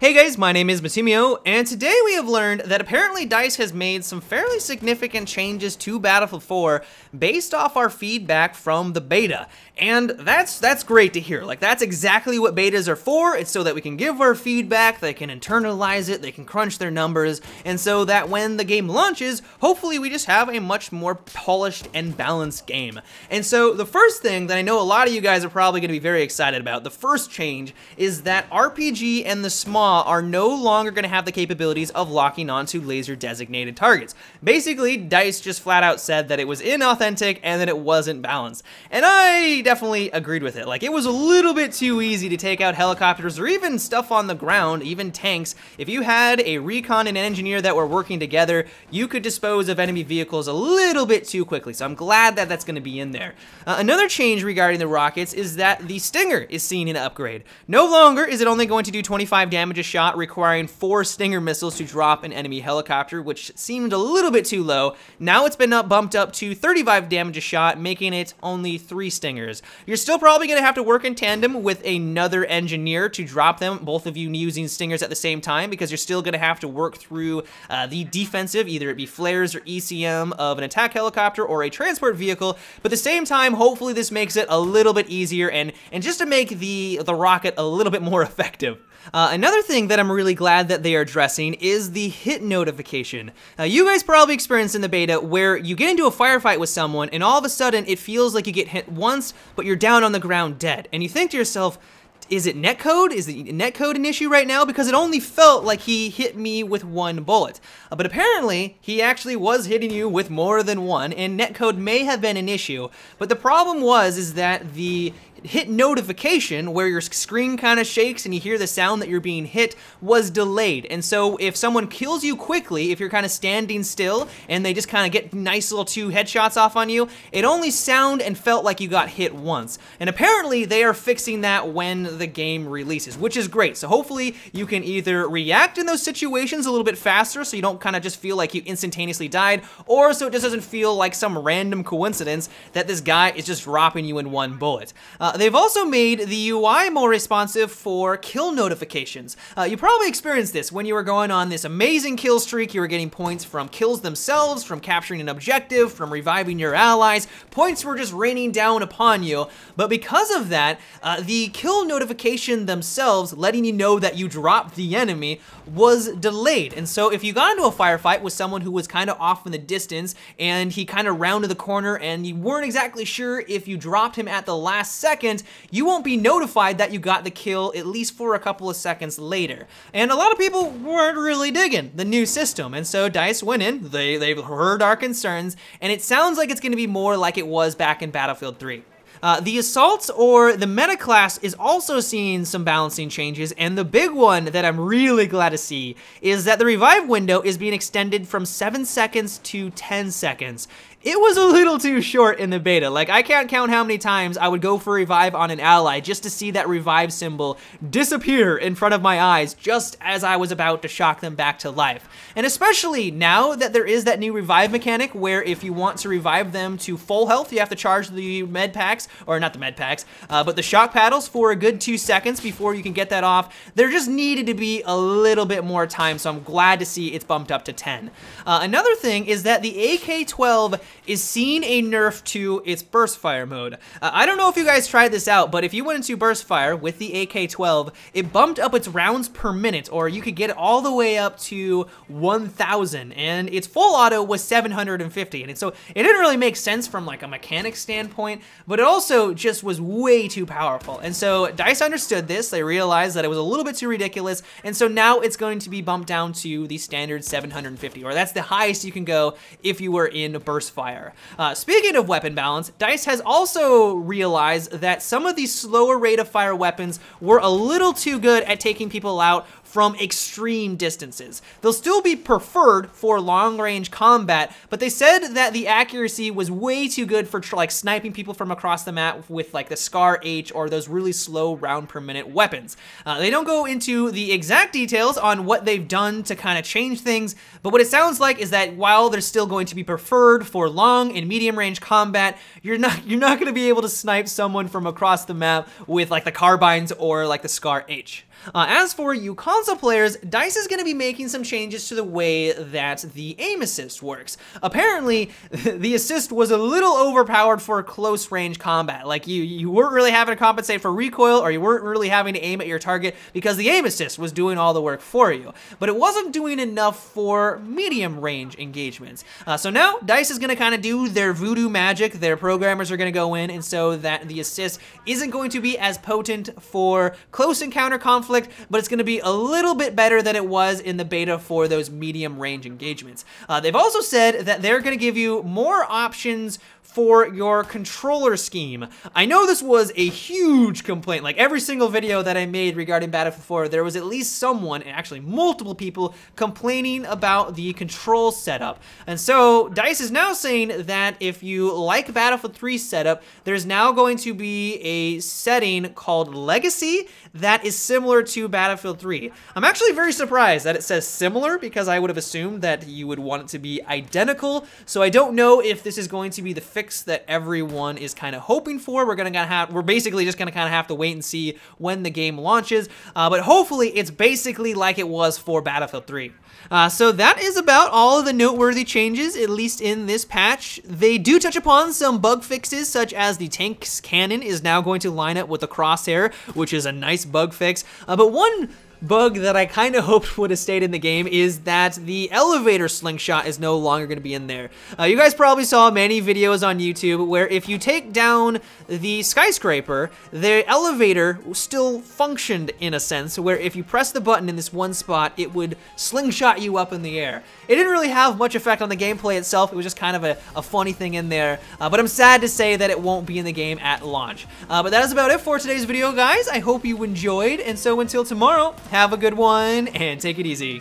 Hey guys, my name is Matimio, and today we have learned that apparently DICE has made some fairly significant changes to Battlefield 4 based off our feedback from the beta. And that's great to hear. Like, that's exactly what betas are for. It's so that we can give our feedback, they can internalize it, they can crunch their numbers, and so that when the game launches, hopefully we just have a much more polished and balanced game. And so the first thing that I know a lot of you guys are probably going to be very excited about, the first change, is that RPG and the SMAW are no longer going to have the capabilities of locking onto laser designated targets. Basically, DICE just flat out said that it was inauthentic and that it wasn't balanced. And I definitely agreed with it. Like, it was a little bit too easy to take out helicopters or even stuff on the ground, even tanks. If you had a recon and an engineer that were working together, you could dispose of enemy vehicles a little bit too quickly. So I'm glad that that's going to be in there. Another change regarding the rockets is that the Stinger is seeing an upgrade. No longer is it only going to do 25 damage a shot, requiring 4 Stinger missiles to drop an enemy helicopter, which seemed a little bit too low. Now it's been bumped up to 35 damage a shot, making it only 3 Stingers. You're still probably going to have to work in tandem with another engineer to drop them, both of you using Stingers at the same time, because you're still going to have to work through the defensive, either it be flares or ECM of an attack helicopter or a transport vehicle, but at the same time, hopefully this makes it a little bit easier and just to make the rocket a little bit more effective. Another thing that I'm really glad that they are addressing is the hit notification. You guys probably experienced in the beta where you get into a firefight with someone and all of a sudden it feels like you get hit once, but you're down on the ground dead. And you think to yourself, is it netcode? Is the netcode an issue right now? Because it only felt like he hit me with 1 bullet. But apparently, he actually was hitting you with more than 1, and netcode may have been an issue. But the problem is that the hit notification, where your screen kind of shakes and you hear the sound that you're being hit, was delayed. And so if someone kills you quickly, if you're kind of standing still and they just kind of get nice little 2 headshots off on you, it only sound and felt like you got hit once. And apparently they are fixing that when the game releases, which is great. So hopefully you can either react in those situations a little bit faster so you don't kind of just feel like you instantaneously died, or so it just doesn't feel like some random coincidence that this guy is just dropping you in 1 bullet. They've also made the UI more responsive for kill notifications. You probably experienced this when you were going on this amazing kill streak. You were getting points from kills themselves, from capturing an objective, from reviving your allies. Points were just raining down upon you. But because of that, the kill notification themselves, letting you know that you dropped the enemy, was delayed. And so if you got into a firefight with someone who was kind of off in the distance and he kind of rounded the corner and you weren't exactly sure if you dropped him at the last second, you won't be notified that you got the kill at least for a couple of seconds later. And a lot of people weren't really digging the new system, and so DICE went in, they've heard our concerns, and it sounds like it's going to be more like it was back in Battlefield 3. The Assault, or the meta class, is also seeing some balancing changes, and the big one that I'm really glad to see is that the revive window is being extended from 7 seconds to 10 seconds. It was a little too short in the beta. Like, I can't count how many times I would go for revive on an ally just to see that revive symbol disappear in front of my eyes just as I was about to shock them back to life. And especially now that there is that new revive mechanic where if you want to revive them to full health, you have to charge the med packs, or not the med packs, but the shock paddles for a good 2 seconds before you can get that off. There just needed to be a little bit more time, so I'm glad to see it's bumped up to 10. Another thing is that the AK-12 is seeing a nerf to its burst fire mode. I don't know if you guys tried this out, but if you went into burst fire with the AK-12, it bumped up its rounds per minute, or you could get it all the way up to 1,000, and its full auto was 750, and so it didn't really make sense from like a mechanic standpoint, but it also just was way too powerful. And so DICE understood this, they realized that it was a little bit too ridiculous, and so now it's going to be bumped down to the standard 750, or that's the highest you can go if you were in burst fire. Speaking of weapon balance, DICE has also realized that some of these slower rate of fire weapons were a little too good at taking people out from extreme distances. They'll still be preferred for long-range combat, but they said that the accuracy was way too good for like sniping people from across the map with like the Scar H or those really slow round per minute weapons. They don't go into the exact details on what they've done to kind of change things, but what it sounds like is that while they're still going to be preferred for long and medium range combat, you're not going to be able to snipe someone from across the map with like the carbines or like the Scar H. As for you console players, DICE is going to be making some changes to the way that the aim assist works. Apparently, the assist was a little overpowered for close range combat. Like you weren't really having to compensate for recoil, or you weren't really having to aim at your target because the aim assist was doing all the work for you. But it wasn't doing enough for medium range engagements. So now DICE is going to kind of do their voodoo magic. Their programmers are going to go in, and so that the assist isn't going to be as potent for close encounter conflict, but it's going to be a little bit better than it was in the beta for those medium range engagements. They've also said that they're going to give you more options for your controller scheme. I know this was a huge complaint. Like every single video that I made regarding Battlefield 4, there was at least someone, and actually multiple people, complaining about the control setup. And so DICE is now saying that if you like Battlefield 3 setup, there's now going to be a setting called Legacy that is similar to Battlefield 3. I'm actually very surprised that it says similar, because I would have assumed that you would want it to be identical. So I don't know if this is going to be the fix that everyone is kind of hoping for. We're basically just gonna kind of have to wait and see when the game launches, but hopefully it's basically like it was for Battlefield 3. So that is about all of the noteworthy changes, at least in this patch. They do touch upon some bug fixes, such as the tank's cannon is now going to line up with the crosshair, which is a nice bug fix. But one bug that I kind of hoped would have stayed in the game is that the elevator slingshot is no longer going to be in there. You guys probably saw many videos on YouTube where if you take down the skyscraper, the elevator still functioned in a sense, where if you press the button in this one spot, it would slingshot you up in the air. It didn't really have much effect on the gameplay itself. It was just kind of a funny thing in there, but I'm sad to say that it won't be in the game at launch. But that is about it for today's video, guys. I hope you enjoyed, and so until tomorrow, have a good one, and take it easy.